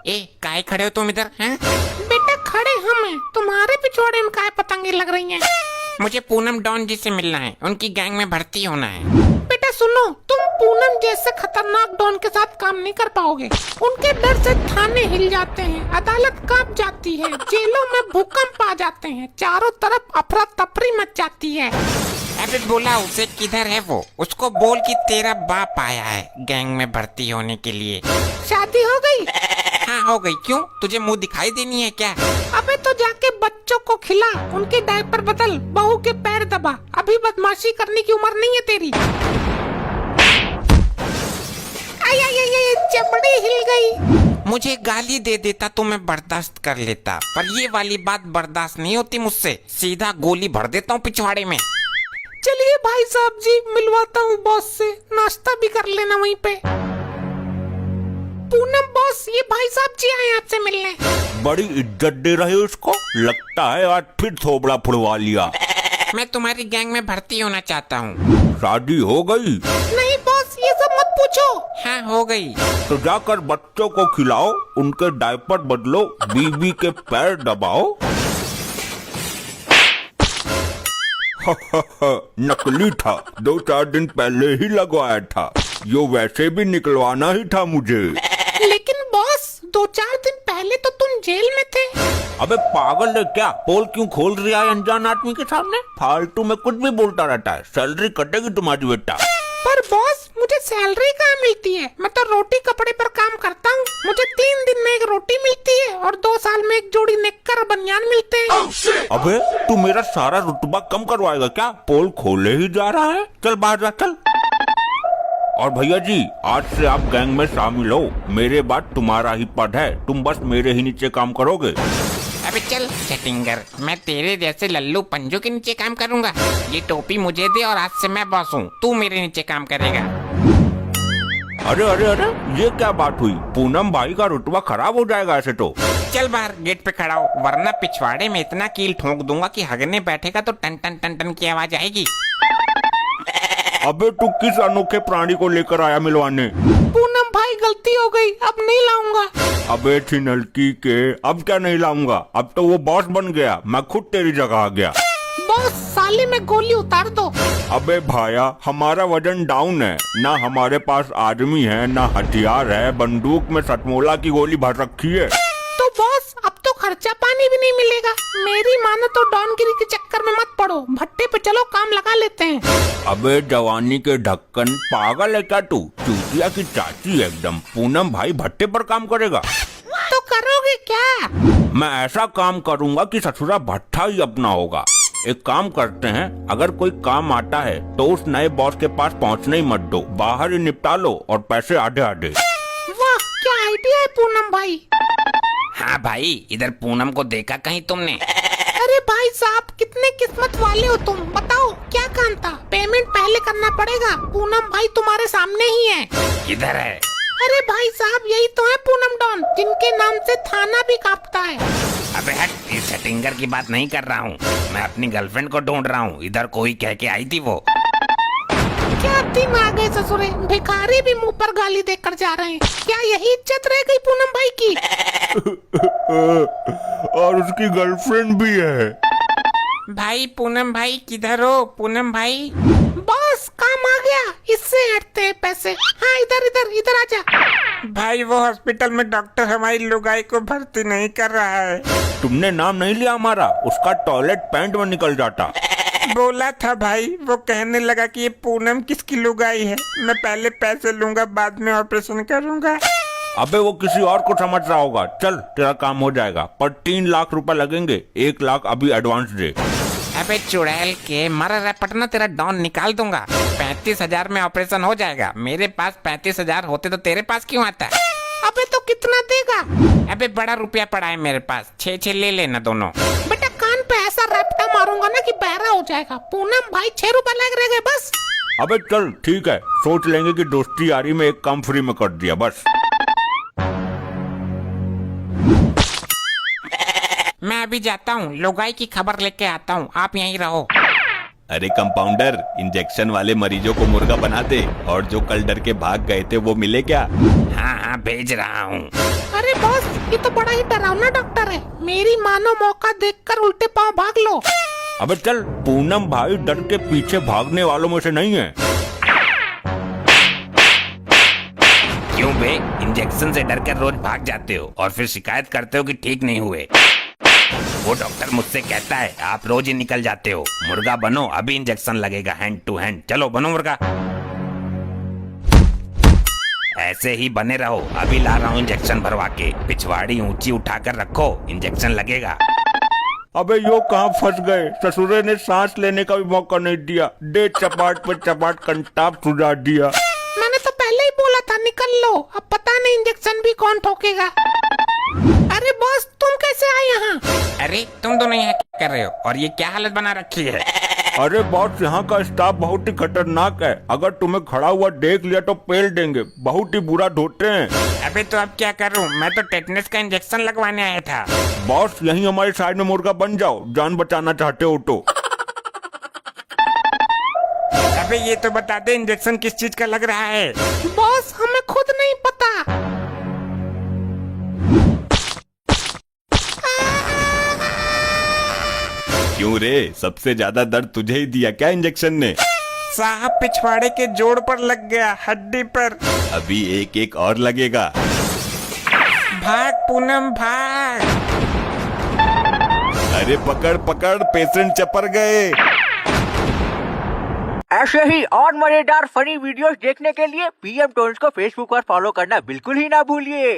ए काहे खड़े हो तुम इधर हैं? बेटा खड़े हम हैं, तुम्हारे पिछवाड़े में काय पतंगे लग रही हैं? मुझे पूनम डॉन जी से मिलना है, उनकी गैंग में भर्ती होना है। बेटा सुनो, तुम पूनम जैसे खतरनाक डॉन के साथ काम नहीं कर पाओगे। उनके डर से थाने हिल जाते हैं, अदालत कांप जाती है, जेलों में भूकंप आ जाते हैं, चारों तरफ अफरा तफरी मच जाती है। अबे बोला उसे, किधर है वो? उसको बोल कि तेरा बाप आया है गैंग में भर्ती होने के लिए। शादी हो गई? हाँ हो गई। क्यों, तुझे मुंह दिखाई देनी है क्या? अबे तो जाके बच्चों को खिला, उनके डायपर बदल, बहू के पैर दबा, अभी बदमाशी करने की उम्र नहीं है तेरी। आई आई आई आई, चमड़ी हिल गई। मुझे गाली दे देता तो मैं बर्दाश्त कर लेता, पर ये वाली बात बर्दाश्त नहीं होती मुझसे। सीधा गोली भर देता हूँ पिछवाड़े में। चलिए भाई साहब जी, मिलवाता हूँ बॉस से, नाश्ता भी कर लेना वहीं पे। पूनम बॉस, ये भाई साहब जी आए आपसे मिलने। बड़ी इज्जत दे रहे हो इसको, लगता है आज फिर थोबड़ा फुड़वा लिया। मैं तुम्हारी गैंग में भर्ती होना चाहता हूँ। शादी हो गई? नहीं बॉस, ये सब मत पूछो। हाँ हो गई। तो जाकर बच्चों को खिलाओ, उनके डायपर बदलो, बीबी के पैर दबाओ। नकली था, 2-4 दिन पहले ही लगवाया था, यो वैसे भी निकलवाना ही था मुझे। लेकिन बॉस, 2-4 दिन पहले तो तुम जेल में थे। अबे पागल है क्या? पोल क्यों खोल रहा है अनजान आदमी के सामने? फालतू में कुछ भी बोलता रहता है, सैलरी कटेगी तुम्हारी बेटा। पर बॉस, मुझे सैलरी कहाँ मिलती है? मैं तो रोटी कपड़े पर काम करता हूँ, मुझे 3 दिन में एक रोटी मिलती है और 2 साल में एक जोड़ी नेक्कर और बनियान मिलते हैं। अबे तू मेरा सारा रुतबा कम करवाएगा क्या? पोल खोले ही जा रहा है, चल बाहर जा चल। और भैया जी, आज से आप गैंग में शामिल हो, मेरे बाद तुम्हारा ही पद है, तुम बस मेरे ही नीचे काम करोगे। अबे चल चटिंगर, मैं तेरे जैसे लल्लू पंजू के नीचे काम करूंगा? ये टोपी मुझे दे और आज से मैं बॉस हूँ, तू मेरे नीचे काम करेगा। अरे अरे अरे, ये क्या बात हुई? पूनम भाई का रुतबा खराब हो जाएगा ऐसे तो। चल बाहर गेट पे खड़ा हो, वरना पिछवाड़े में इतना कील ठोक दूंगा कि हगने बैठेगा तो टन टन टन टन की आवाज आएगी। अबे तू किस अनोखे प्राणी को लेकर आया मिलवाने? पूनम भाई, गलती हो गई, अब नहीं लाऊंगा। अबे छिनलकी के, अब क्या नहीं लाऊंगा? अब तो वो बॉस बन गया, मैं खुद तेरी जगह आ गया। बॉस, साले में गोली उतार दो। अबे भाया, हमारा वजन डाउन है, ना हमारे पास आदमी है, ना हथियार है, बंदूक में सतमोला की गोली भर रखी है। तो बॉस, अब तो खर्चा पानी भी नहीं मिलेगा। मेरी मानो तो डॉनगिरी के चक्कर में मत पड़ो, भट्टे पे चलो, काम लगा लेते हैं। अबे जवानी के ढक्कन, पागल है क्या तू? चूतिया की चाची एकदम। पूनम भाई भट्टे पर काम करेगा? तो करोगे क्या? मैं ऐसा काम करूंगा कि ससुरा भट्टा ही अपना होगा। एक काम करते हैं, अगर कोई काम आता है तो उस नए बॉस के पास पहुंचने ही मत दो, बाहर ही निपटा लो और पैसे आधे आधे। वाह, क्या आइडिया है पूनम भाई। हाँ भाई, इधर पूनम को देखा कहीं तुमने? अरे भाई साहब, कितने किस्मत वाले हो तुम। बताओ क्या काम था? पेमेंट पहले करना पड़ेगा, पूनम भाई तुम्हारे सामने ही है। किधर है? अरे भाई साहब, यही तो है पूनम डॉन, जिनके नाम से थाना भी कांपता है। अबे हट, इस सेटिंगर की बात नहीं कर रहा हूँ, मैं अपनी गर्लफ्रेंड को ढूंढ रहा हूँ। इधर कोई कह के आई थी वो। क्या दिन आ गए ससुरे, भिखारी भी मुंह पर गाली देकर जा रहे हैं। क्या यही इज्जत रह गई पूनम भाई की? और उसकी गर्लफ्रेंड भी है। भाई पूनम भाई किधर हो? पूनम भाई। बॉस, काम आ गया, इससे हटते हैं पैसे। हाँ, इधर इधर इधर आजा। भाई वो हॉस्पिटल में डॉक्टर हमारी लुगाई को भर्ती नहीं कर रहा है। तुमने नाम नहीं लिया हमारा, उसका टॉयलेट पैंट में निकल जाता। बोला था भाई, वो कहने लगा कि ये पूनम किसकी लुगाई है, मैं पहले पैसे लूंगा बाद में ऑपरेशन करूंगा। अबे वो किसी और को समझ रहा होगा। चल तेरा काम हो जाएगा, पर 3 लाख रुपए लगेंगे, 1 लाख अभी एडवांस दे। अबे चुड़ैल के, मर रपटना तेरा डॉन निकाल दूंगा। 35,000 में ऑपरेशन हो जाएगा। मेरे पास 35,000 होते तो तेरे पास क्यों आता? अबे तो कितना देगा? अबे बड़ा रुपया पड़ा है मेरे पास, 6 ले लेना दोनों। बेटा कान पे ऐसा रपटा मारूंगा ना कि बहरा हो जाएगा। पूनम भाई 6 रुपए लग रहे बस। अबे चल ठीक है, सोच लेंगे कि दोस्ती यारी में एक काम फ्री में कर दिया बस। मैं अभी जाता हूँ, लुगाई की खबर लेके आता हूँ, आप यहीं रहो। अरे कंपाउंडर, इंजेक्शन वाले मरीजों को मुर्गा बना दे, और जो कल डर के भाग गए थे वो मिले क्या? हाँ हाँ भेज रहा हूँ। अरे बॉस, ये तो बड़ा ही डरावना डॉक्टर है। मेरी मानो मौका देखकर उल्टे पांव भाग लो। अबे चल, पूनम भाई डर के पीछे भागने वालों में से नहीं है। क्यों बे, इंजेक्शन से डरकर रोज भाग जाते हो और फिर शिकायत करते हो कि ठीक नहीं हुए। वो डॉक्टर मुझसे कहता है आप रोज ही निकल जाते हो। मुर्गा बनो, अभी इंजेक्शन लगेगा हैंड टू हैंड। चलो बनो मुर्गा। ऐसे ही बने रहो, अभी ला रहा हूँ इंजेक्शन भरवा के। पिछवाड़ी ऊंची उठाकर रखो, इंजेक्शन लगेगा। अबे यो कहाँ फंस गए, ससुरे ने सांस लेने का भी मौका नहीं दिया। दे चपाट पे चपाट कंटाप सुझा दिया। मैंने तो पहले ही बोला था निकल लो। अब पता नहीं इंजेक्शन भी कौन ठोकेगा। अरे बॉस, तुम कैसे आए यहाँ? अरे तुम दोनों यहाँ क्या कर रहे हो और ये क्या हालत बना रखी है? अरे बॉस, यहाँ का स्टाफ बहुत ही खतरनाक है। अगर तुम्हें खड़ा हुआ देख लिया तो पेल देंगे। बहुत ही बुरा ढोते हैं। अबे तो अब क्या करूँ, मैं तो टेटनस का इंजेक्शन लगवाने आया था। बॉस, यहीं हमारे साइड में मुर्गा बन जाओ, जान बचाना चाहते हो तो। अबे ये तो बता दे इंजेक्शन किस चीज का लग रहा है? बॉस, हमें खुद नहीं पता। क्यों रे, सबसे ज्यादा दर्द तुझे ही दिया क्या इंजेक्शन ने? साहब पिछवाड़े के जोड़ पर लग गया, हड्डी पर। अभी एक एक और लगेगा। भाग पूनम भाग। अरे पकड़ पकड़, पेशेंट चपर गए। ऐसे ही और मजेदार फनी वीडियोस देखने के लिए पीएम टोन्स को फेसबुक पर फॉलो करना बिल्कुल ही ना भूलिए।